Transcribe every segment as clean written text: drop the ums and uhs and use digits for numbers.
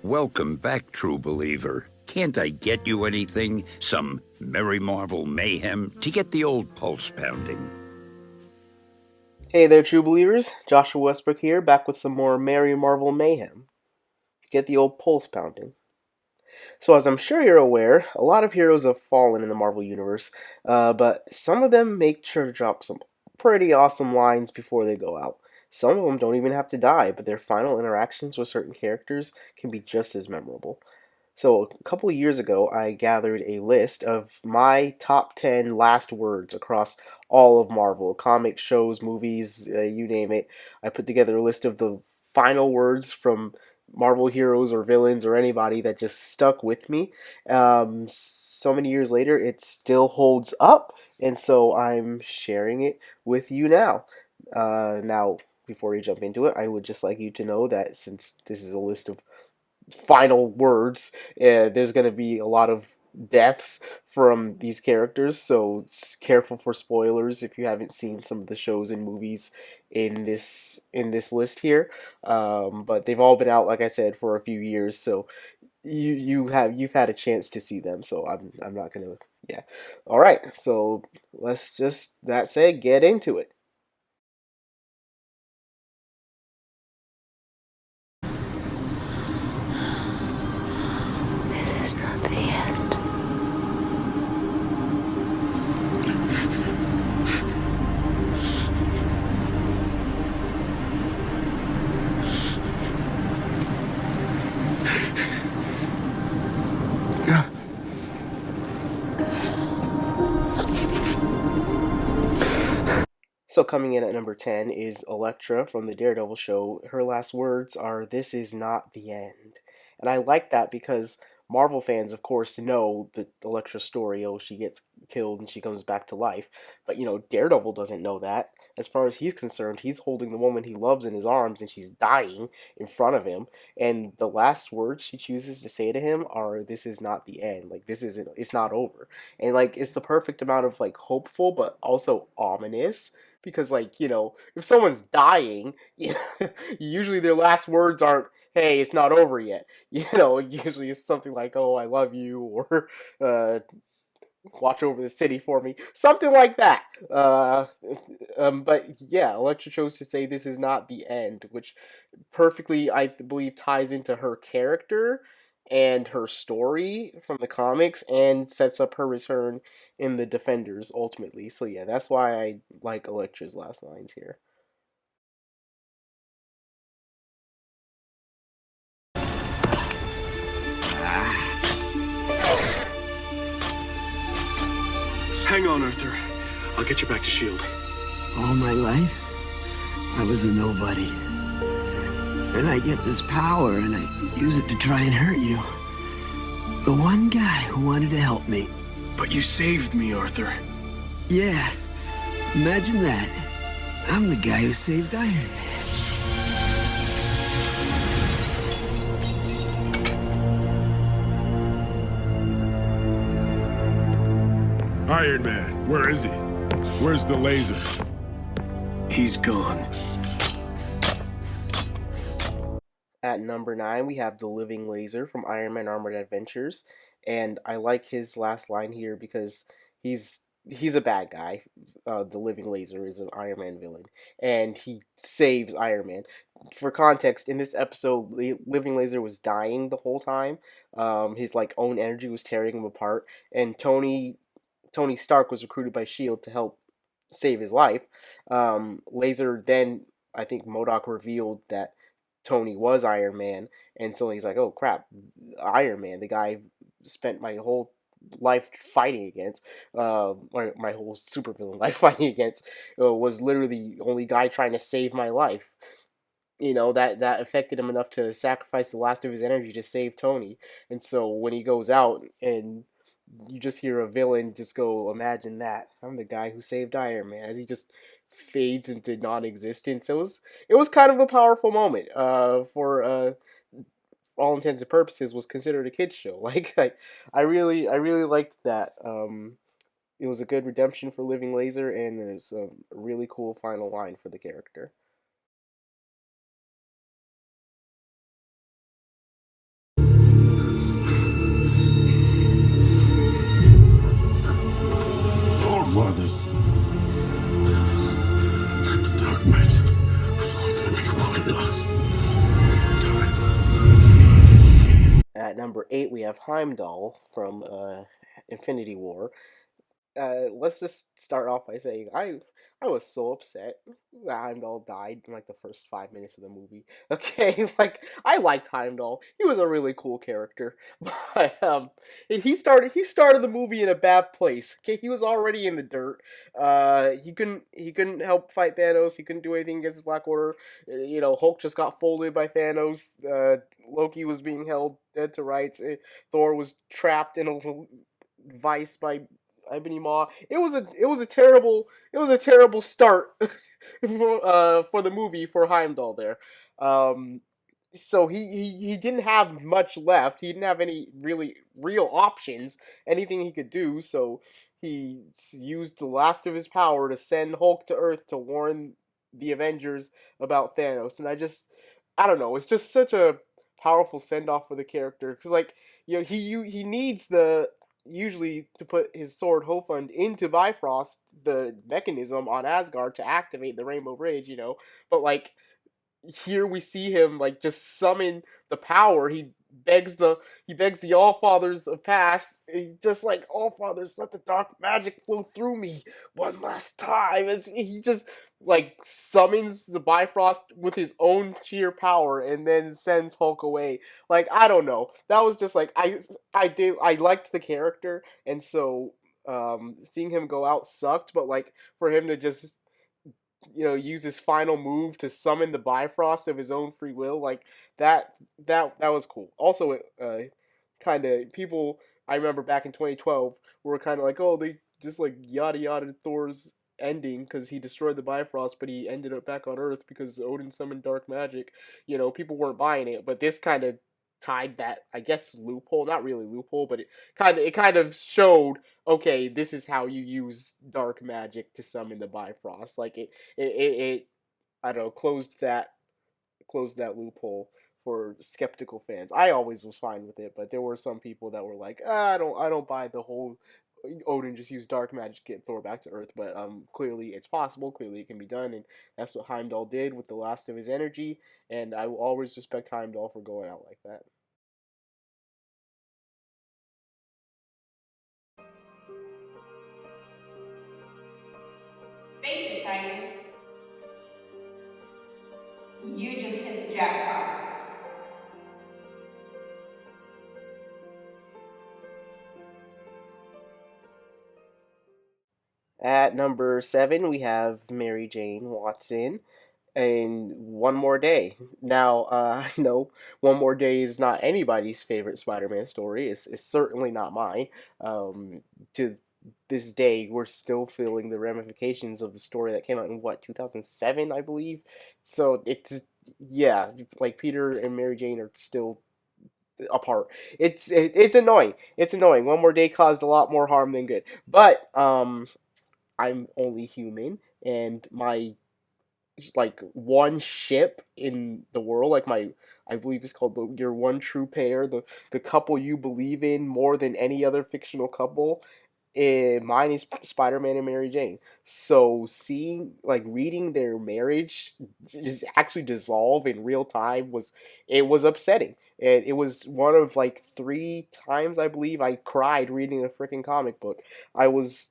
Welcome back, true believer. Can't I get you anything? Some Merry Marvel mayhem to get the old pulse pounding? Hey there, true believers. Joshua Westbrook here, back with some more Merry Marvel Mayhem. Get the old pulse pounding. So, as I'm sure you're aware, a lot of heroes have fallen in the Marvel Universe, but some of them make sure to drop some pretty awesome lines before they go out. Some of them don't even have to die, but their final interactions with certain characters can be just as memorable. So, a couple of years ago, I gathered a list of my top 10 last words across all of Marvel comics, shows, movies, you name it. I put together a list of the final words from Marvel heroes or villains or anybody that just stuck with me. So many years later, it still holds up, and so I'm sharing it with you now. Now, before we jump into it, I would just like you to know that since this is a list of final words. There's going to be a lot of deaths from these characters, so careful for spoilers if you haven't seen some of the shows and movies in this list here. But they've all been out, like I said, for a few years, so you've had a chance to see them. So I'm not gonna, yeah. All right, so let's just, that said, get into it. This is not the end. So coming in at number 10 is Elektra from the Daredevil show. Her last words are, "This is not the end." And I like that because Marvel fans, of course, know the Elektra story. Oh, she gets killed and she comes back to life. But, Daredevil doesn't know that. As far as he's concerned, he's holding the woman he loves in his arms and she's dying in front of him. And the last words she chooses to say to him are, "This is not the end. Like, it's not over." And, like, it's the perfect amount of, like, hopeful but also ominous because, like, if someone's dying, usually their last words aren't, "Hey, it's not over yet." Usually it's something like, "Oh, I love you," or uh, "Watch over the city for me," something like that. But yeah, Elektra chose to say this is not the end, which perfectly, I believe, ties into her character and her story from the comics and sets up her return in the Defenders ultimately. So yeah, that's why I like Elektra's last lines here. Hang on, Arthur. I'll get you back to S.H.I.E.L.D. All my life, I was a nobody. Then I get this power and I use it to try and hurt you. The one guy who wanted to help me. But you saved me, Arthur. Yeah, imagine that. I'm the guy who saved Iron Man. Iron Man, where is he? Where's the laser? He's gone. At number 9, we have the Living Laser from Iron Man Armored Adventures, and I like his last line here because he's a bad guy. The Living Laser is an Iron Man villain, and he saves Iron Man. For context, in this episode, Living Laser was dying the whole time. His like own energy was tearing him apart, and Tony Stark was recruited by Shield to help save his life. Laser then, I think Modoc revealed that Tony was Iron Man, and so he's like, "Oh crap, Iron Man, the guy I spent my whole life fighting against, my whole supervillain life fighting against, was literally the only guy trying to save my life." That affected him enough to sacrifice the last of his energy to save Tony. And so when he goes out and you just hear a villain just go, "Imagine that, I'm the guy who saved Iron Man," as he just fades into non-existence. It was kind of a powerful moment. For all intents and purposes, was considered a kids show. I really liked that. It was a good redemption for Living Laser, and it's a really cool final line for the character. At number 8, we have Heimdall from Infinity War. Let's just start off by saying I was so upset that Heimdall died in like the first 5 minutes of the movie. Okay, like I liked Heimdall. He was a really cool character, but he started the movie in a bad place. Okay, he was already in the dirt. He couldn't help fight Thanos. He couldn't do anything against Black Order. Hulk just got folded by Thanos. Loki was being held dead to rights. Thor was trapped in a vice by Ebony Maw. It was a terrible start for the movie for Heimdall there. Um, so he didn't have much left. He didn't have any really real options, anything he could do. So he used the last of his power to send Hulk to Earth to warn the Avengers about Thanos. And I don't know. It's just such a powerful send off for the character because he needs the usually to put his sword Hofund into Bifrost, the mechanism on Asgard to activate the Rainbow Bridge, But like here we see him like just summon the power. He begs the All Fathers of past, just like All Fathers, let the dark magic flow through me one last time. He just like summons the Bifrost with his own sheer power and then sends Hulk away. Like I don't know. That was just like I liked the character, and so seeing him go out sucked, but like for him to just use his final move to summon the Bifrost of his own free will, like that was cool. Also, kind of people I remember back in 2012 were kind of like, oh, they just like yada yada Thor's ending because he destroyed the Bifrost, but he ended up back on Earth because Odin summoned dark magic. People weren't buying it, but this kind of tied that, I guess, loophole. Not really loophole, but it kind of showed, okay, this is how you use dark magic to summon the Bifrost. Like it I don't know, closed that loophole for skeptical fans. I always was fine with it, but there were some people that were like, I don't buy the whole Odin just used dark magic to get Thor back to Earth. But clearly it's possible. Clearly it can be done, and that's what Heimdall did with the last of his energy. And I will always respect Heimdall for going out like that. Face it, Tiger. You just hit the jackpot. At number 7, we have Mary Jane Watson and One More Day. Now, I know One More Day is not anybody's favorite Spider-Man story. It's certainly not mine. To this day, we're still feeling the ramifications of the story that came out in, what, 2007, I believe? So yeah, like Peter and Mary Jane are still apart. It's annoying. It's annoying. One More Day caused a lot more harm than good. But, I'm only human, and my like one ship in the world, like I believe it's called your one true pair, the couple you believe in more than any other fictional couple. Mine is Spider-Man and Mary Jane. So reading their marriage just actually dissolve in real time was upsetting. And it was one of like 3 times I believe I cried reading a freaking comic book. I was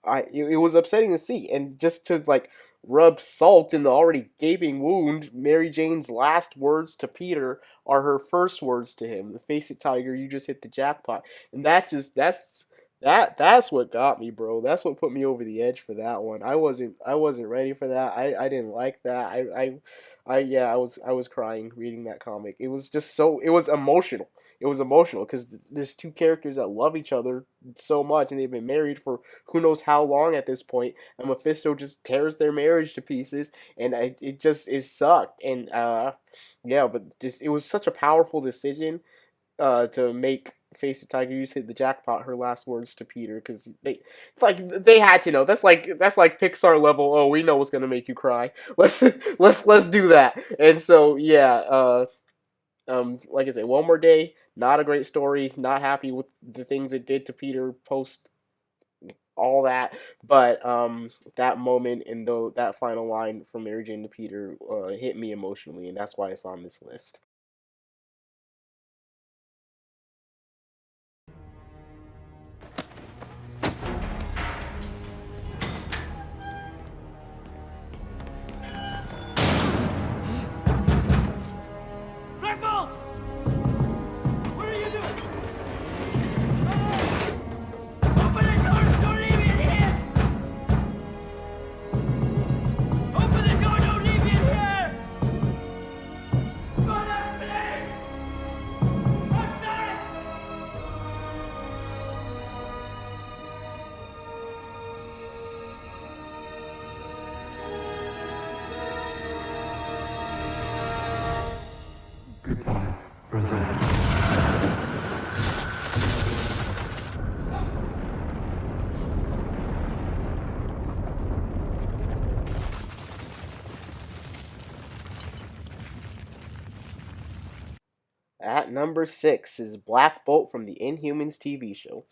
it was upsetting to see, and just to like rub salt in the already gaping wound, Mary Jane's last words to Peter are her first words to him. Face it, Tiger, you just hit the jackpot. And that's what got me, bro. That's what put me over the edge for that one. I wasn't ready for that. I didn't like that. Yeah, I was crying reading that comic. It was just it was emotional. It was emotional because there's two characters that love each other so much, and they've been married for who knows how long at this point. And Mephisto just tears their marriage to pieces, and it sucked. And yeah, but just it was such a powerful decision to make Face the Tiger use hit the jackpot. Her last words to Peter, because they had to know. That's like Pixar level. Oh, we know what's gonna make you cry. Let's do that. And so yeah, like I said, One More Day, not a great story. Not happy with the things it did to Peter post all that, but that moment and that final line from Mary Jane to Peter hit me emotionally, and that's why it's on this list. At number 6 is Black Bolt from the Inhumans TV show.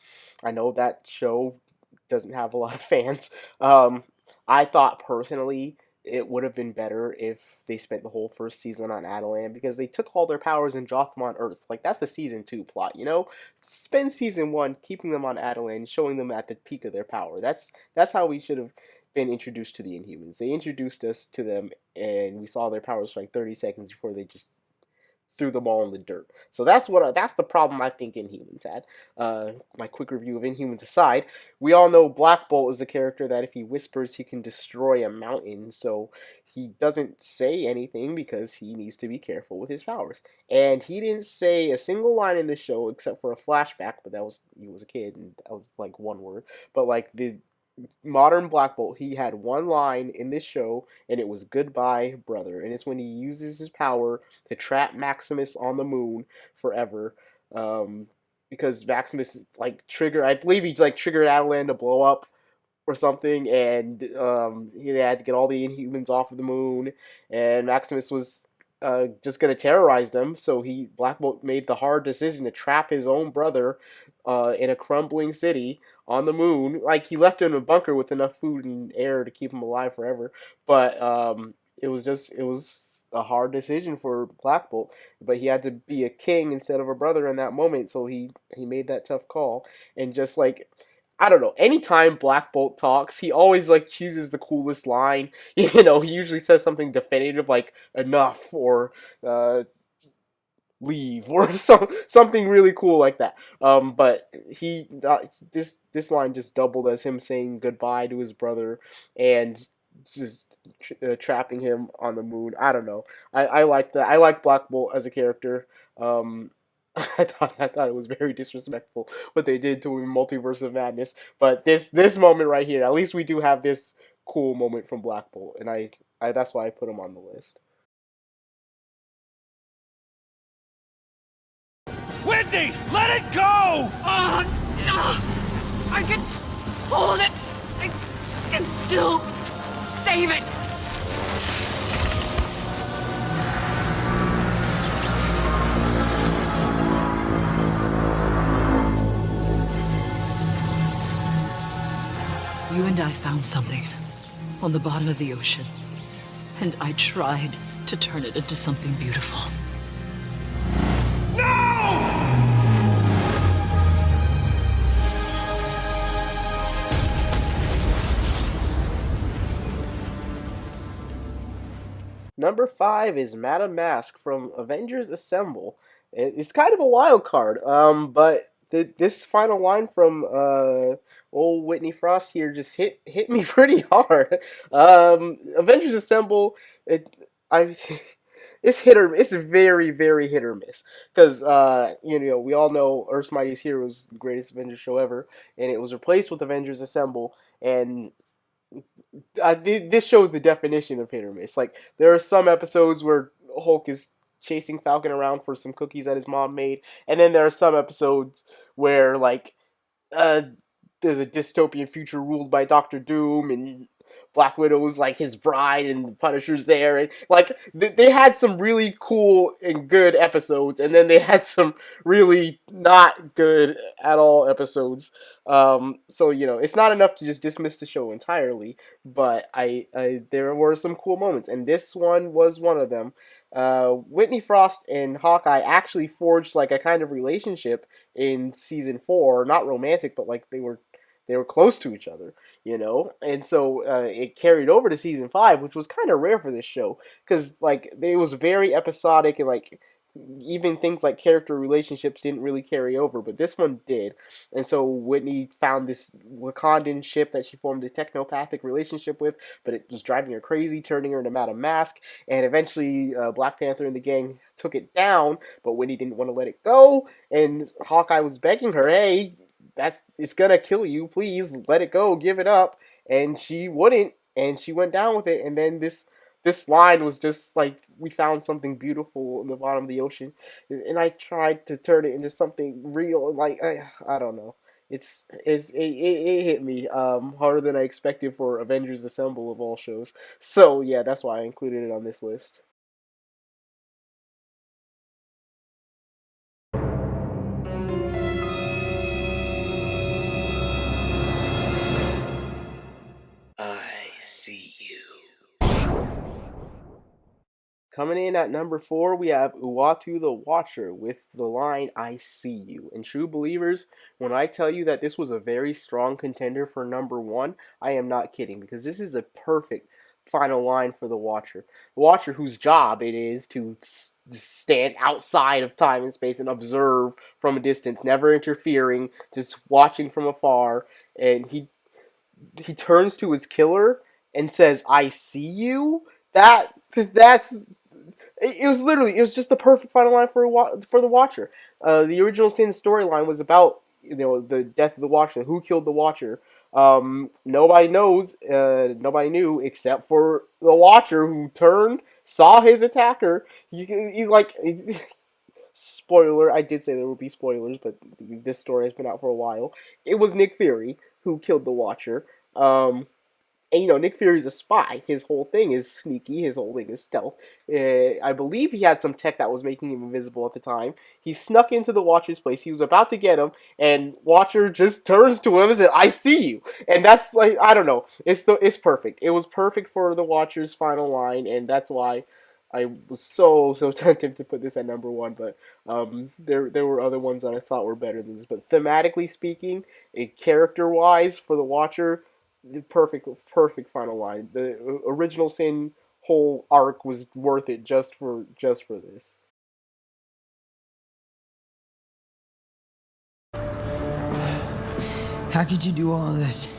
I know that show doesn't have a lot of fans. I thought personally it would have been better if they spent the whole first season on Adelan, because they took all their powers and dropped them on Earth. Like, that's the season 2 plot, you know? Spend season 1 keeping them on Adelan, showing them at the peak of their power. That's how we should have been introduced to the Inhumans. They introduced us to them, and we saw their powers for like 30 seconds before they just threw them all in the dirt. So that's the problem I think Inhumans had. My quick review of Inhumans aside, we all know Black Bolt is the character that if he whispers, he can destroy a mountain. So he doesn't say anything because he needs to be careful with his powers. And he didn't say a single line in the show except for a flashback, but that was he was a kid and that was like one word. But like the modern Black Bolt, he had one line in this show, and it was "Goodbye, brother." And it's when he uses his power to trap Maximus on the moon forever. Because Maximus like I believe he like triggered Adelan to blow up or something, and he had to get all the Inhumans off of the moon, and Maximus was just gonna terrorize them. So Black Bolt made the hard decision to trap his own brother in a crumbling city on the moon. Like, he left him in a bunker with enough food and air to keep him alive forever. But it was a hard decision for Black Bolt. But he had to be a king instead of a brother in that moment, so he made that tough call. And just like, I don't know, anytime Black Bolt talks, he always like chooses the coolest line. You know, he usually says something definitive like "enough" or "leave" or something really cool like that. But this line just doubled as him saying goodbye to his brother and just trapping him on the moon. I don't know. I like that. I like Black Bolt as a character. I thought it was very disrespectful what they did to him in Multiverse of Madness. But this moment right here, at least we do have this cool moment from Black Bolt, and I that's why I put him on the list. Whitney, let it go! Oh, no! I can hold it. I can still save it. You and I found something on the bottom of the ocean, and I tried to turn it into something beautiful. Number 5 is Madame Masque from Avengers Assemble. It's kind of a wild card, but this final line from old Whitney Frost here just hit me pretty hard. Avengers Assemble, it's very, very hit or miss. Because, we all know Earth's Mightiest Heroes is the greatest Avengers show ever, and it was replaced with Avengers Assemble, and this shows the definition of hit or miss. Like, there are some episodes where Hulk is chasing Falcon around for some cookies that his mom made, and then there are some episodes where, like, there's a dystopian future ruled by Doctor Doom, and Black Widow's like his bride, and the Punisher's there, and like they had some really cool and good episodes, and then they had some really not good at all episodes. So it's not enough to just dismiss the show entirely, but there were some cool moments, and this one was one of them. Whitney Frost and Hawkeye actually forged like a kind of relationship in season 4, not romantic, but like they were close to each other, and so it carried over to season 5, which was kind of rare for this show, because like it was very episodic, and like even things like character relationships didn't really carry over, but this one did. And so Whitney found this Wakandan ship that she formed a technopathic relationship with, but it was driving her crazy, turning her into Madame Masque, and eventually Black Panther and the gang took it down, but Whitney didn't want to let it go, and Hawkeye was begging her, hey, it's gonna kill you, please let it go, give it up, and she wouldn't, and she went down with it. And then this line was just like, we found something beautiful in the bottom of the ocean, and I tried to turn it into something real. Like, I don't know, it hit me harder than I expected for Avengers Assemble of all shows. So yeah, that's why I included it on this list. Coming in at number 4, we have Uatu the Watcher with the line, "I see you." And true believers, when I tell you that this was a very strong contender for number 1, I am not kidding, because this is a perfect final line for the Watcher. The Watcher, whose job it is to stand outside of time and space and observe from a distance, never interfering, just watching from afar. And he turns to his killer and says, "I see you." That's it was just the perfect final line for the Watcher. The original Sin storyline was about the death of the Watcher, who killed the Watcher. Nobody knows, nobody knew except for the Watcher, who turned, saw his attacker. He like spoiler. I did say there would be spoilers, but this story has been out for a while. It was Nick Fury who killed the Watcher. And Nick Fury's a spy. His whole thing is sneaky. His whole thing is stealth. I believe he had some tech that was making him invisible at the time. He snuck into the Watcher's place. He was about to get him, and Watcher just turns to him and says, "I see you." And that's like, I don't know. It's perfect. It was perfect for the Watcher's final line, and that's why I was so tempted to put this at number 1. But there were other ones that I thought were better than this. But thematically speaking, character wise for the Watcher, the perfect final line. The original Sin whole arc was worth it just for this. How could you do all of this?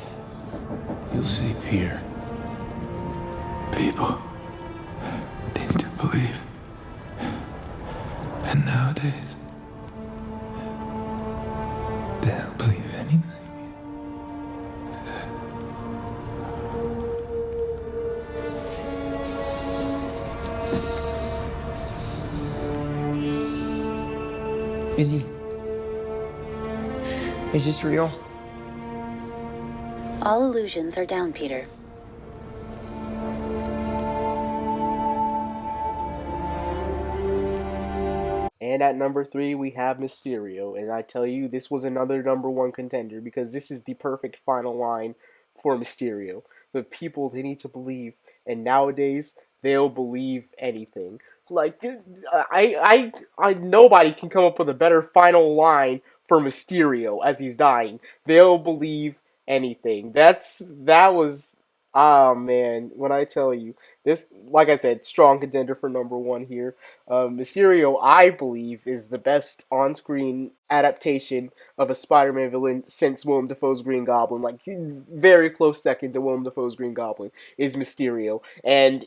You'll see, Peter. People need to believe. And nowadays, they'll believe anything. Is this real? All illusions are down, Peter. And at number 3, we have Mysterio. And I tell you, this was another number 1 contender, because this is the perfect final line for Mysterio. The people, they need to believe. And nowadays, they'll believe anything. Like, nobody can come up with a better final line for Mysterio as he's dying. They'll believe anything. That was, ah man, when I tell you, this, like I said, strong contender for number 1 here. Mysterio, I believe, is the best on-screen adaptation of a Spider-Man villain since Willem Dafoe's Green Goblin. Like, very close second to Willem Dafoe's Green Goblin is Mysterio. And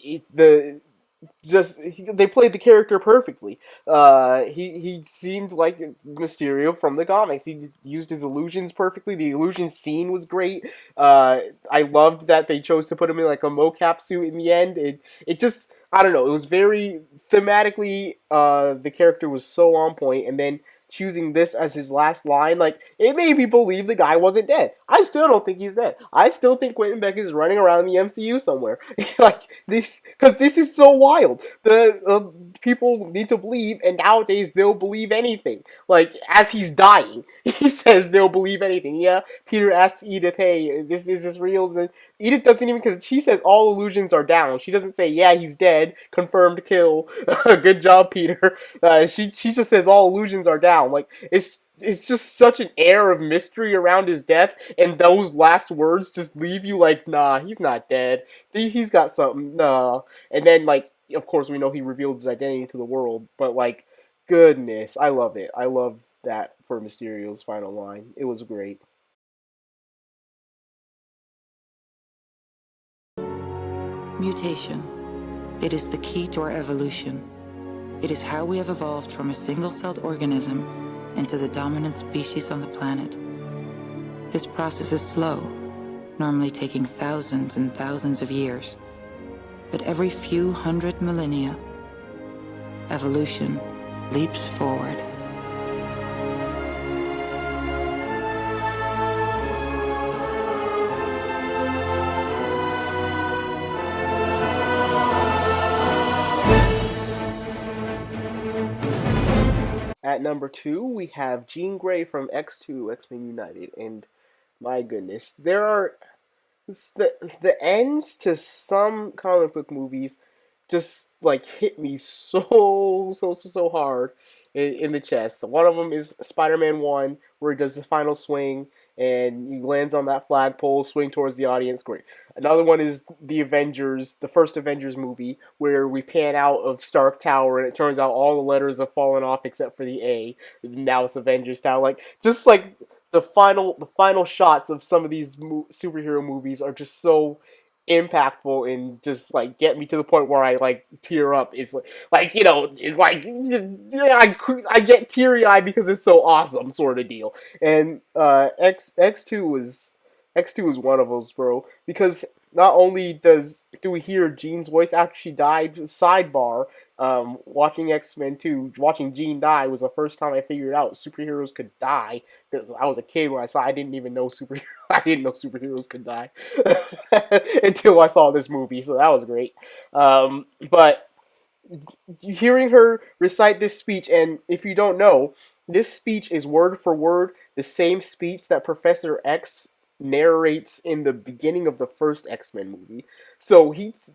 they played the character perfectly. He seemed like Mysterio from the comics. He used his illusions perfectly. The illusion scene was great. I loved that they chose to put him in like a mocap suit in the end. It just, I don't know, it was very thematically, the character was so on point, and then choosing this as his last line, like, it made me believe the guy wasn't dead. I still don't think he's dead. I still think Quentin Beck is running around the MCU somewhere. Like, this, because this is so wild. The people need to believe, and nowadays they'll believe anything. Like, as he's dying, he says they'll believe anything. Yeah, Peter asks Edith, "Hey, is this real?" And Edith doesn't even, she says all illusions are down. She doesn't say, "Yeah, he's dead, confirmed kill." Good job, Peter. She just says all illusions are down. Like, it's just such an air of mystery around his death, and those last words just leave you like, nah, he's not dead. He's got something, nah. And then, like, of course, we know he revealed his identity to the world, but, like, goodness, I love it. I love that for Mysterio's final line. It was great. Mutation. It is the key to our evolution. It is how we have evolved from a single-celled organism into the dominant species on the planet. This process is slow, normally taking thousands and thousands of years. But every few hundred millennia, evolution leaps forward. At number 2, we have Jean Grey from X2, X-Men United, and my goodness, there are the ends to some comic book movies just like hit me so hard in the chest. One of them is Spider-Man 1, where he does the final swing and he lands on that flagpole, swing towards the audience. Great. Another one is the Avengers, the first Avengers movie, where we pan out of Stark Tower and it turns out all the letters have fallen off except for the A. Now it's Avengers Tower. Like, just like the final shots of some of these superhero movies are just so impactful and just like get me to the point where I like tear up. It's like you know, like I get teary eyed because it's so awesome, sort of deal. And X2 was one of those, bro, because not only do we hear Jean's voice after she died. Sidebar: watching X-Men 2, watching Jean die was the first time I figured out superheroes could die. Because I was a kid when I saw, I didn't even know superheroes. I didn't know superheroes could die until I saw this movie. So that was great. But hearing her recite this speech, and if you don't know, this speech is word for word the same speech that Professor X narrates in the beginning of the first X-Men movie. So it's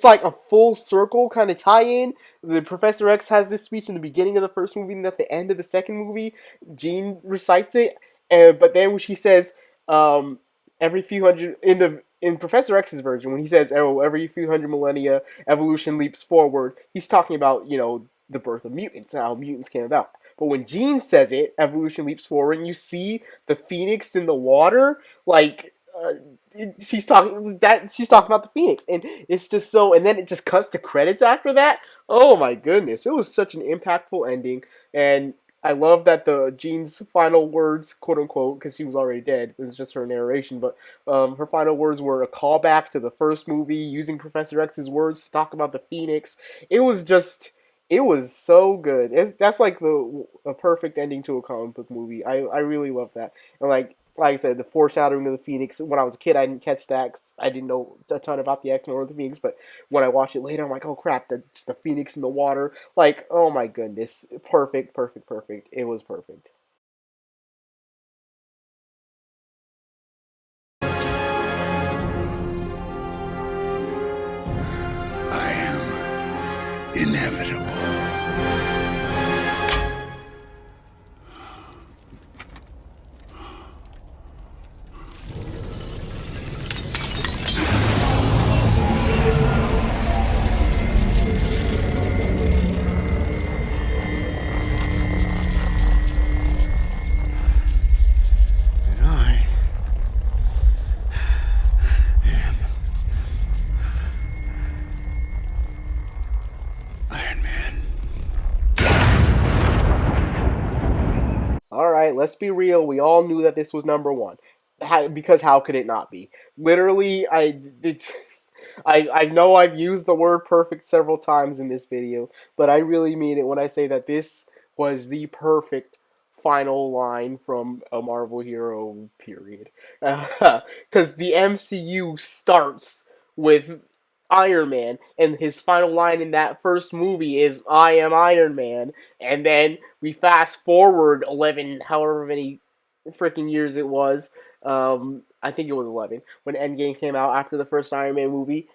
like a full circle kind of tie-in. The Professor X has this speech in the beginning of the first movie, and at the end of the second movie, Jean recites it. But then when she says, every few hundred in Professor X's version, when he says, "Oh, every few hundred millennia, evolution leaps forward," he's talking about the birth of mutants and how mutants came about. But when Jean says it, evolution leaps forward, and you see the phoenix in the water, like she's talking about the phoenix, and it's just so. And then it just cuts to credits after that. Oh my goodness, it was such an impactful ending, and I love that the Jean's final words, quote unquote, because she was already dead. It was just her narration, but her final words were a callback to the first movie, using Professor X's words to talk about the phoenix. It was so good. That's like the perfect ending to a comic book movie. I really love that. And like I said, the foreshadowing of the Phoenix. When I was a kid, I didn't catch that 'cause I didn't know a ton about the X-Men or the Phoenix. But when I watched it later, I'm like, oh crap, that's the Phoenix in the water. Like, oh my goodness, perfect. It was perfect. I am inevitable. Alright, let's be real. We all knew that this was number one. Because how could it not be? Literally, I know I've used the word perfect several times in this video, but I really mean it when I say that this was the perfect final line from a Marvel hero, period. Because the MCU starts with Iron Man, and his final line in that first movie is "I am Iron Man," and then we fast forward 11, however many freaking years it was. I think it was 11 when Endgame came out after the first Iron Man movie,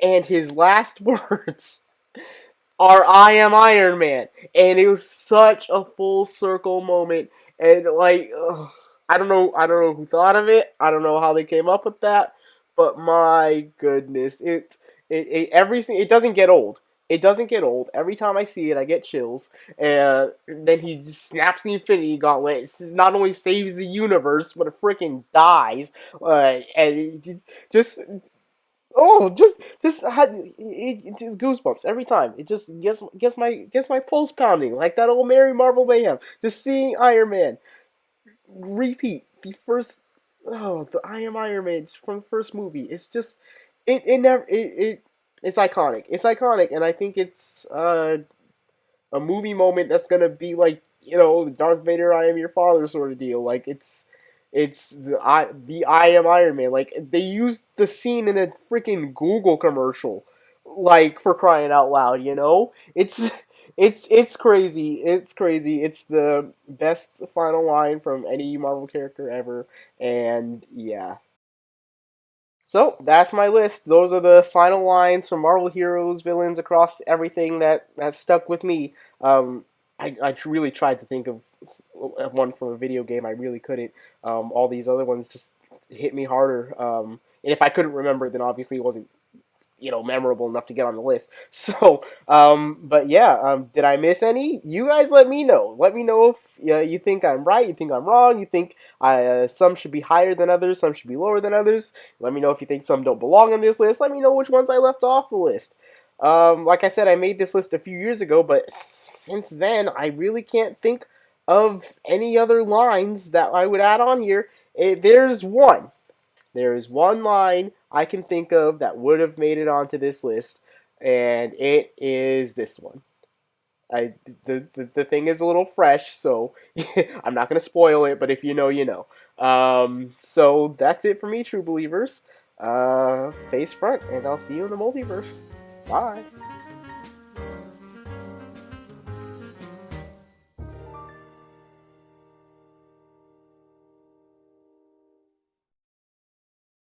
and his last words are "I am Iron Man," and it was such a full circle moment. And like, I don't know who thought of it. I don't know how they came up with that, but my goodness, it doesn't get old. It doesn't get old. Every time I see it, I get chills. And then he just snaps the Infinity Gauntlet. It not only saves the universe, but it freaking dies. And it just just goosebumps every time. It just gets my pulse pounding like that old Mary Marvel Mayhem. Just seeing Iron Man repeat the I am Iron Man from the first movie. It's just it's iconic. It's iconic, and I think it's a movie moment that's gonna be like the Darth Vader "I am your father" sort of deal. Like it's the I am Iron Man. Like they used the scene in a freaking Google commercial, like for crying out loud. It's crazy. It's crazy. It's the best final line from any Marvel character ever, and yeah. So that's my list. Those are the final lines from Marvel heroes, villains across everything that stuck with me. I really tried to think of one from a video game. I really couldn't. All these other ones just hit me harder. And if I couldn't remember, then obviously it wasn't memorable enough to get on the list. So, but yeah, did I miss any? You guys let me know. Let me know if you think I'm right, you think I'm wrong, you think some should be higher than others, some should be lower than others. Let me know if you think some don't belong on this list. Let me know which ones I left off the list. Like I said, I made this list a few years ago, but since then, I really can't think of any other lines that I would add on here. There's one. There is one line I can think of that would have made it onto this list, and it is this one. The thing is a little fresh, so I'm not going to spoil it, but if you know, you know. So that's it for me, true believers. Face front, and I'll see you in the multiverse. Bye.